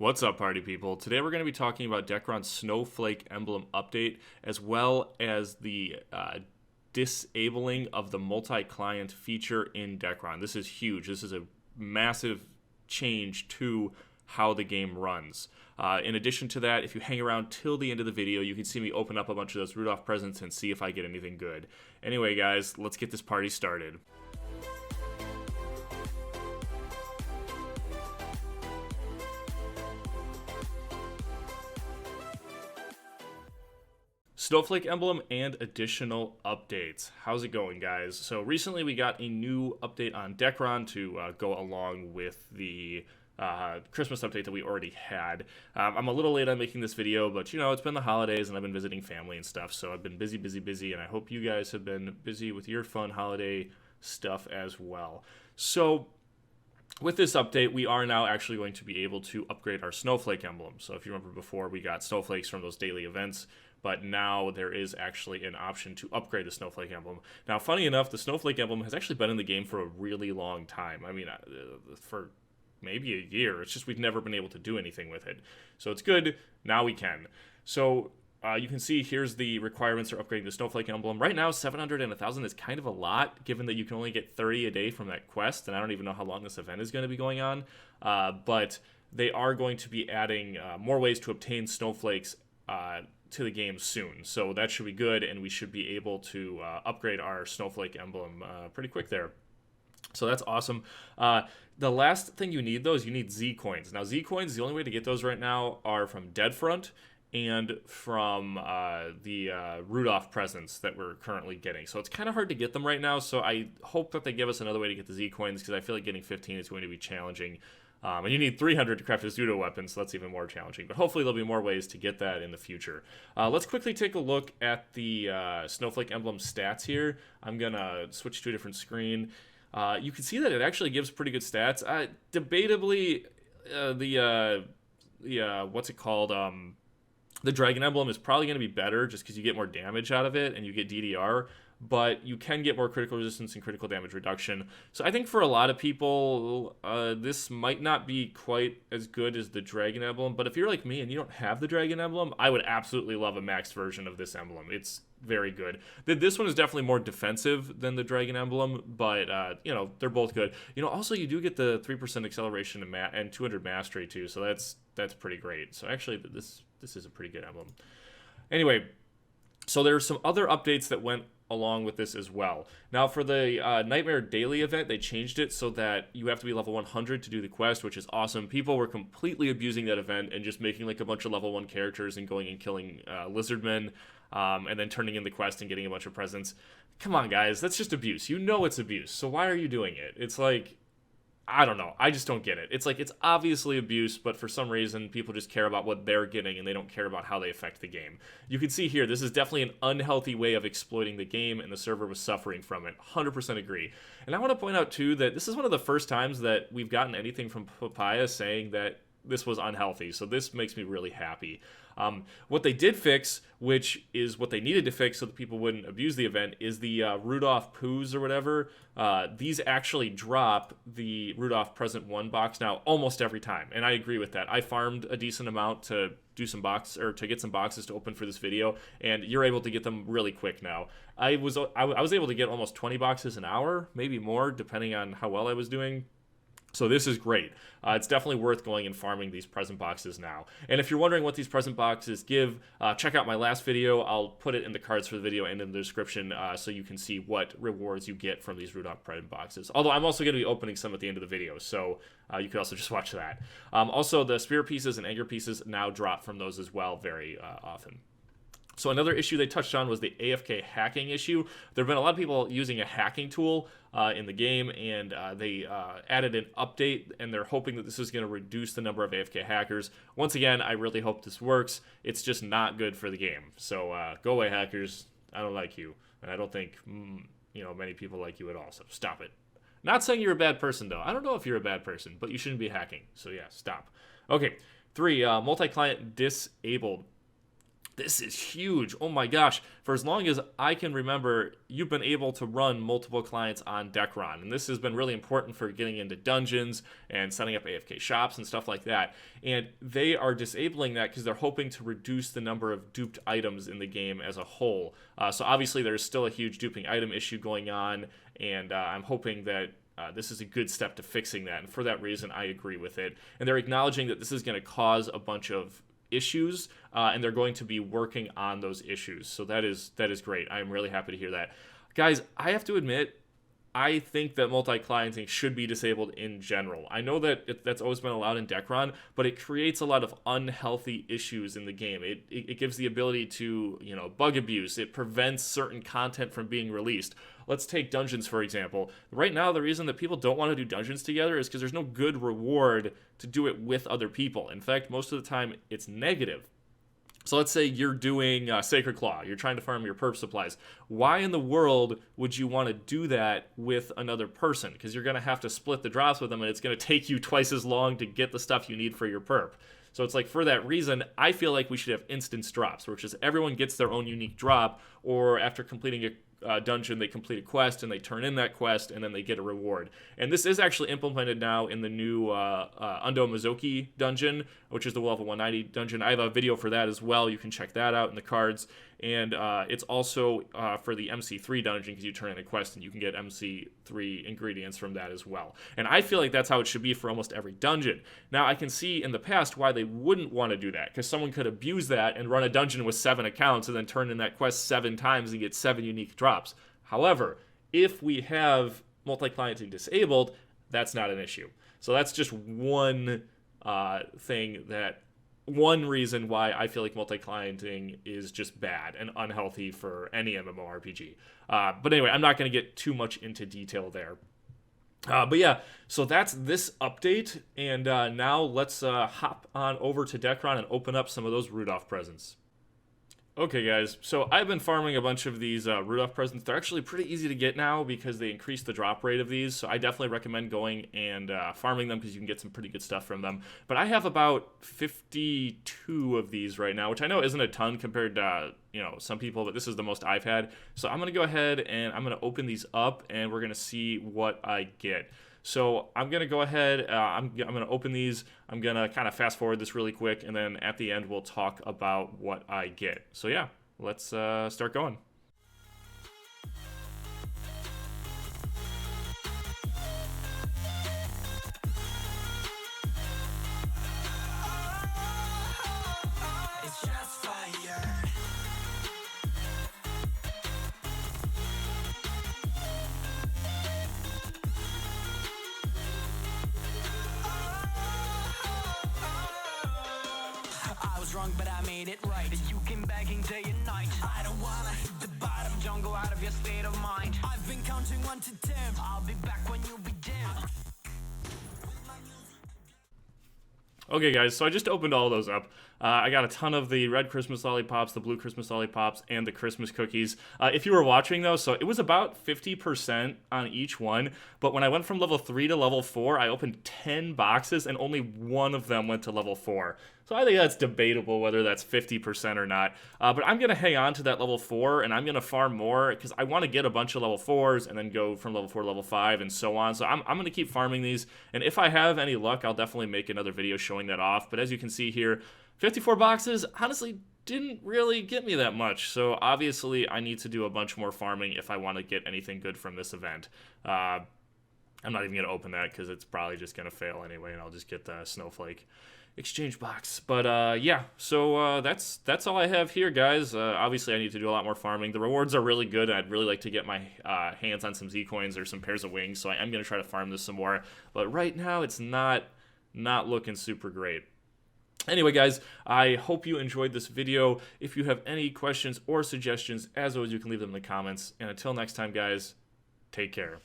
What's up, party people? Today we're going to be talking about Dekaron's Snowflake Emblem update, as well as the disabling of the multi-client feature in Dekaron. This is huge. This is a massive change to how the game runs. In addition to that, if you hang around till the end of the video, you can see me open up a bunch of those Rudolph presents and see if I get anything good. Anyway, guys, let's get this party started. Snowflake Emblem and additional updates. How's it going, guys? So recently we got a new update on Dekaron to go along with the Christmas update that we already had. I'm a little late on making this video, but you know, it's been the holidays and I've been visiting family and stuff, so I've been busy, and I hope you guys have been busy with your fun holiday stuff as well. So with this update, we are now actually going to be able to upgrade our Snowflake Emblem. So if you remember before, we got snowflakes from those daily events, but now there is actually an option to upgrade the Snowflake Emblem. Now, funny enough, the Snowflake Emblem has actually been in the game for a really long time. I mean, for maybe a year. It's just we've never been able to do anything with it. So it's good. Now we can. So you can see here's the requirements for upgrading the Snowflake Emblem. Right now, 700 and 1,000 is kind of a lot, given that you can only get 30 a day from that quest, and I don't even know how long this event is going to be going on. But they are going to be adding more ways to obtain snowflakes to the game soon. So that should be good, and we should be able to upgrade our Snowflake Emblem pretty quick there. So that's awesome. The last thing you need, though, is you need Z coins. Now, Z coins, the only way to get those right now are from Deadfront and from the Rudolph presents that we're currently getting. So it's kind of hard to get them right now, so I hope that they give us another way to get the Z coins, because I feel like getting 15 is going to be challenging. And you need 300 to craft a pseudo weapon, so that's even more challenging. But hopefully there'll be more ways to get that in the future. Let's quickly take a look at the Snowflake Emblem stats here. I'm going to switch to a different screen. You can see that it actually gives pretty good stats. Debatably, what's it called? The Dragon Emblem is probably going to be better just because you get more damage out of it and you get DDR, but you can get more critical resistance and critical damage reduction. So I think for a lot of people, this might not be quite as good as the Dragon Emblem, but if you're like me and you don't have the Dragon Emblem, I would absolutely love a maxed version of this emblem. It's very good. This one is definitely more defensive than the Dragon Emblem, but you know, they're both good. You know, also you do get the 3% acceleration and 200 mastery too, so that's pretty great. So actually, this is a pretty good emblem. Anyway, so there's some other updates that went along with this as well. Now, for the Nightmare Daily event, they changed it so that you have to be level 100 to do the quest, which is awesome. People were completely abusing that event and just making like a bunch of level 1 characters and going and killing lizardmen, and then turning in the quest and getting a bunch of presents. Come on, guys, that's just abuse. You know it's abuse, so why are you doing it? It's like, I don't know. I just don't get it. It's like, it's obviously abuse, but for some reason, people just care about what they're getting and they don't care about how they affect the game. You can see here, this is definitely an unhealthy way of exploiting the game, and the server was suffering from it. 100% agree. And I want to point out, too, that this is one of the first times that we've gotten anything from Papaya saying that this was unhealthy, so this makes me really happy. What they did fix, which is what they needed to fix so that people wouldn't abuse the event, is the Rudolph Poos or whatever. These actually drop the Rudolph Present 1 box now almost every time, and I agree with that. I farmed a decent amount to do some to get some boxes to open for this video, and you're able to get them really quick now. I was able to get almost 20 boxes an hour, maybe more, depending on how well I was doing. So this is great. It's definitely worth going and farming these present boxes now. And if you're wondering what these present boxes give, check out my last video. I'll put it in the cards for the video and in the description so you can see what rewards you get from these Rudolph present boxes. Although I'm also going to be opening some at the end of the video, so you could also just watch that. Also, the spirit pieces and anger pieces now drop from those as well very often. So another issue they touched on was the Afk Hacking Issue. There have been a lot of people using a hacking tool in the game, and they added an update, and they're hoping that this is going to reduce the number of AFK hackers. Once again, I really hope this works. It's just not good for the game. So go away, hackers. I don't like you, and I don't think many people like you at all, so stop it. Not saying you're a bad person, though. I don't know if you're a bad person, but you shouldn't be hacking. So yeah, stop. Okay, 3, multi-client disabled. This is huge. Oh my gosh. For as long as I can remember, you've been able to run multiple clients on Dekaron. And this has been really important for getting into dungeons and setting up AFK shops and stuff like that. And they are disabling that because they're hoping to reduce the number of duped items in the game as a whole. So obviously there's still a huge duping item issue going on. And I'm hoping that this is a good step to fixing that. And for that reason, I agree with it. And they're acknowledging that this is going to cause a bunch of issues, and they're going to be working on those issues. So that is great. I'm really happy to hear that. Guys, I have to admit, I think that multi-clienting should be disabled in general. I know that that's always been allowed in Dekaron, but it creates a lot of unhealthy issues in the game. It gives the ability to, bug abuse. It prevents certain content from being released. Let's take dungeons, for example. Right now, the reason that people don't want to do dungeons together is because there's no good reward to do it with other people. In fact, most of the time, it's negative. So let's say you're doing Sacred Claw. You're trying to farm your perp supplies. Why in the world would you want to do that with another person? Because you're going to have to split the drops with them, and it's going to take you twice as long to get the stuff you need for your perp. So it's like, for that reason, I feel like we should have instance drops, which is everyone gets their own unique drop, or after completing a dungeon, they complete a quest and they turn in that quest and then they get a reward. And this is actually implemented now in the new Undo Mizoki dungeon, which is the level 190 dungeon. I have a video for that as well. You can check that out in the cards. And it's also for the MC3 dungeon, because you turn in a quest and you can get MC3 ingredients from that as well. And I feel like that's how it should be for almost every dungeon. Now, I can see in the past why they wouldn't want to do that, because someone could abuse that and run a dungeon with 7 accounts and then turn in that quest 7 times and get 7 unique drops. However, if we have multi-clienting disabled, that's not an issue. So that's just one one reason why I feel like multi-clienting is just bad and unhealthy for any MMORPG. But anyway, I'm not going to get too much into detail there. But yeah, so that's this update, and now let's hop on over to Dekaron and open up some of those Rudolph presents. Okay guys, so I've been farming a bunch of these Rudolph presents. They're actually pretty easy to get now because they increased the drop rate of these, so I definitely recommend going and farming them because you can get some pretty good stuff from them. But I have about 52 of these right now, which I know isn't a ton compared to some people, but this is the most I've had. So I'm going to go ahead and I'm going to open these up and we're going to see what I get. So I'm going to go ahead, I'm going to open these, I'm going to kind of fast forward this really quick, and then at the end we'll talk about what I get. So yeah, let's start going. Wrong, but I made it right. You came begging day and night. I don't wanna hit the bottom. Don't go out of your state of mind. I've been counting 1 to 10. I'll be back when you begin. Okay guys, so I just opened all those up. I got a ton of the red Christmas lollipops, the blue Christmas lollipops, and the Christmas cookies. If you were watching though, so it was about 50% on each one, but when I went from level 3 to level 4, I opened 10 boxes and only one of them went to level 4. So I think that's debatable whether that's 50% or not. But I'm going to hang on to that level 4 and I'm going to farm more because I want to get a bunch of level 4s and then go from level 4 to level 5 and so on. So I'm going to keep farming these, and if I have any luck, I'll definitely make another video showing that off. But as you can see here, 54 boxes honestly didn't really get me that much. So obviously I need to do a bunch more farming if I want to get anything good from this event. I'm not even going to open that because it's probably just going to fail anyway, and I'll just get the Snowflake exchange box. But yeah, so that's all I have here, guys. Obviously I need to do a lot more farming. The rewards are really good, and I'd really like to get my hands on some Z coins or some pairs of wings, so I'm going to try to farm this some more. But right now it's not looking super great. Anyway, guys, I hope you enjoyed this video. If you have any questions or suggestions, as always, you can leave them in the comments. And until next time, guys, take care.